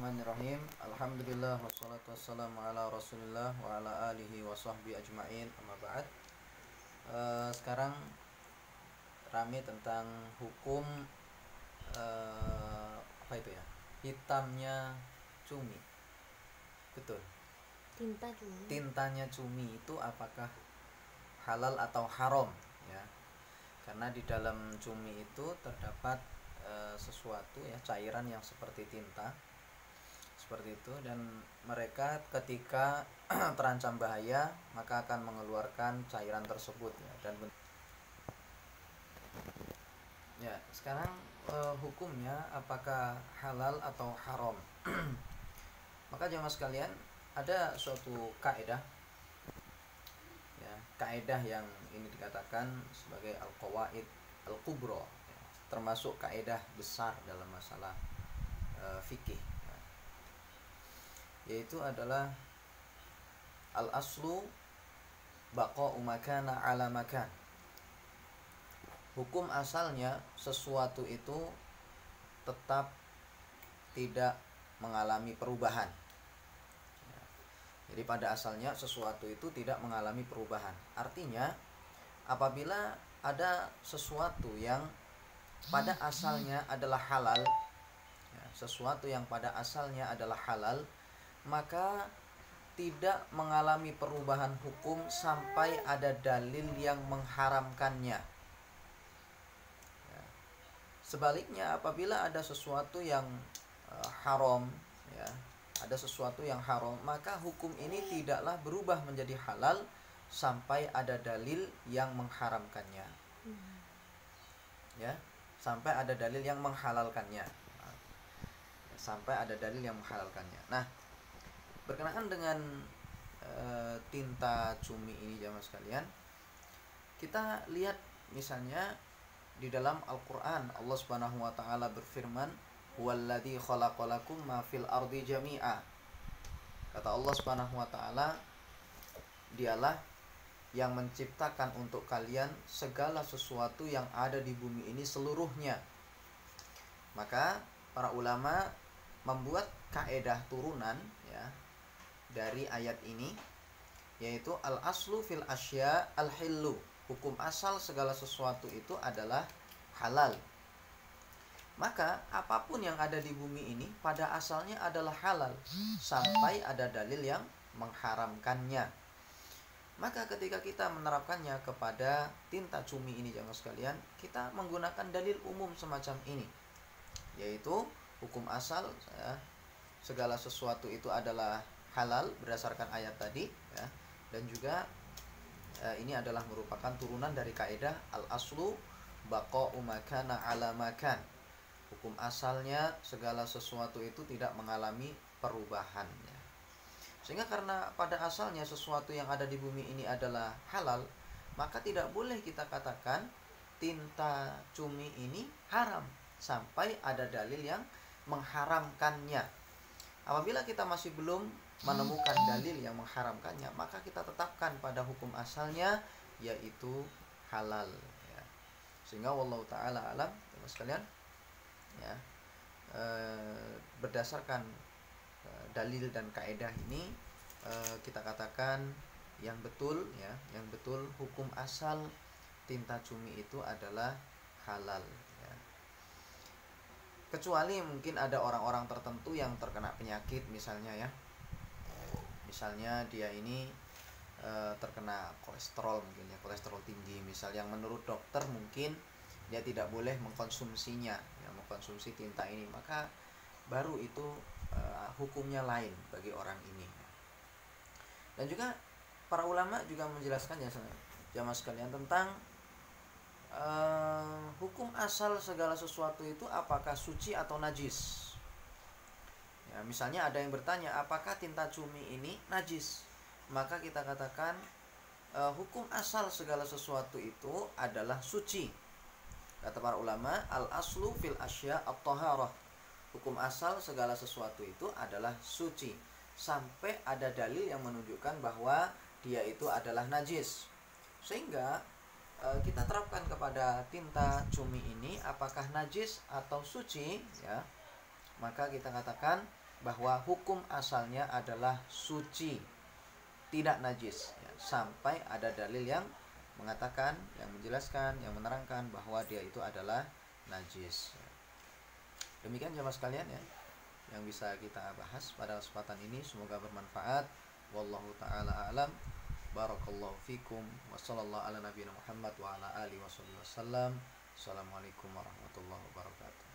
Bismillahirrahmanirrahim. Alhamdulillah wassalatu wassalamu ala Rasulillah wa ala alihi wa sahbihi ajma'in. Amma ba'd. Sekarang rame tentang hukum apa itu ya? Hitamnya cumi. Betul. Tintanya cumi itu apakah halal atau haram ya? Karena di dalam cumi itu terdapat sesuatu ya, cairan yang seperti tinta seperti itu, dan mereka ketika terancam bahaya maka akan mengeluarkan cairan tersebut ya. Dan ya, sekarang hukumnya apakah halal atau haram? Maka jemaah sekalian, ada suatu kaidah ya, kaidah yang ini dikatakan sebagai al-qawaid al-kubra ya, termasuk kaidah besar dalam masalah fikih ya, yaitu adalah al-aslu baqa'u makana ala makan. Hukum asalnya sesuatu itu tetap tidak mengalami perubahan. Jadi pada asalnya sesuatu itu tidak mengalami perubahan. Artinya apabila ada sesuatu yang pada asalnya adalah halal ya, sesuatu yang pada asalnya adalah halal, maka tidak mengalami perubahan hukum sampai ada dalil yang mengharamkannya ya. Sebaliknya apabila ada sesuatu yang haram ya, ada sesuatu yang haram, maka hukum ini tidaklah berubah menjadi halal sampai ada dalil yang mengharamkannya ya, sampai ada dalil yang menghalalkannya, sampai ada dalil yang menghalalkannya. Nah, berkenaan dengan tinta cumi ini jamaah sekalian, kita lihat misalnya di dalam Al-Qur'an Allah Subhanahu wa taala berfirman, "Huwallazi khalaqalakum ma fil ardi jami'a." Kata Allah Subhanahu wa taala, dialah yang menciptakan untuk kalian segala sesuatu yang ada di bumi ini seluruhnya. Maka para ulama membuat kaedah turunan ya dari ayat ini, yaitu al-aslu fil asya al-hillu. Hukum asal segala sesuatu itu adalah halal. Maka apapun yang ada di bumi ini pada asalnya adalah halal sampai ada dalil yang mengharamkannya. Maka ketika kita menerapkannya kepada tinta cumi ini jamaah sekalian, kita menggunakan dalil umum semacam ini, yaitu hukum asal ya, segala sesuatu itu adalah halal berdasarkan ayat tadi ya, dan juga ini adalah merupakan turunan dari kaidah al-aslu baqa'u makana ala makan. Hukum asalnya segala sesuatu itu tidak mengalami perubahan ya. Sehingga karena pada asalnya sesuatu yang ada di bumi ini adalah halal, maka tidak boleh kita katakan tinta cumi ini haram sampai ada dalil yang mengharamkannya. Apabila kita masih belum menemukan dalil yang mengharamkannya, maka kita tetapkan pada hukum asalnya, yaitu halal ya. Sehingga wallahu taala alam teman sekalian ya, berdasarkan dalil dan kaedah ini kita katakan yang betul ya, yang betul hukum asal tinta cumi itu adalah halal ya. Kecuali mungkin ada orang-orang tertentu yang terkena penyakit misalnya ya, misalnya dia ini terkena kolesterol mungkin ya, kolesterol tinggi misal, yang menurut dokter mungkin dia tidak boleh mengkonsumsinya ya, mengkonsumsi tinta ini, maka baru itu hukumnya lain bagi orang ini. Dan juga para ulama juga menjelaskan ya jamaah sekalian tentang hukum asal segala sesuatu itu apakah suci atau najis ya. Misalnya ada yang bertanya, apakah tinta cumi ini najis? Maka kita katakan hukum asal segala sesuatu itu adalah suci. Kata para ulama, al-aslu fil asya at-taharah. Hukum asal segala sesuatu itu adalah suci sampai ada dalil yang menunjukkan bahwa dia itu adalah najis. Sehingga kita terapkan kepada tinta cumi ini apakah najis atau suci ya, maka kita katakan bahwa hukum asalnya adalah suci, tidak najis ya, sampai ada dalil yang mengatakan, yang menjelaskan, yang menerangkan bahwa dia itu adalah najis. Demikian jemaah sekalian ya yang bisa kita bahas pada kesempatan ini, semoga bermanfaat. Wallahu taala alam. Barakallahu fikum wa sallallahu ala nabiyina Muhammad wa ala alihi wasallam. Assalamualaikum warahmatullahi wabarakatuh.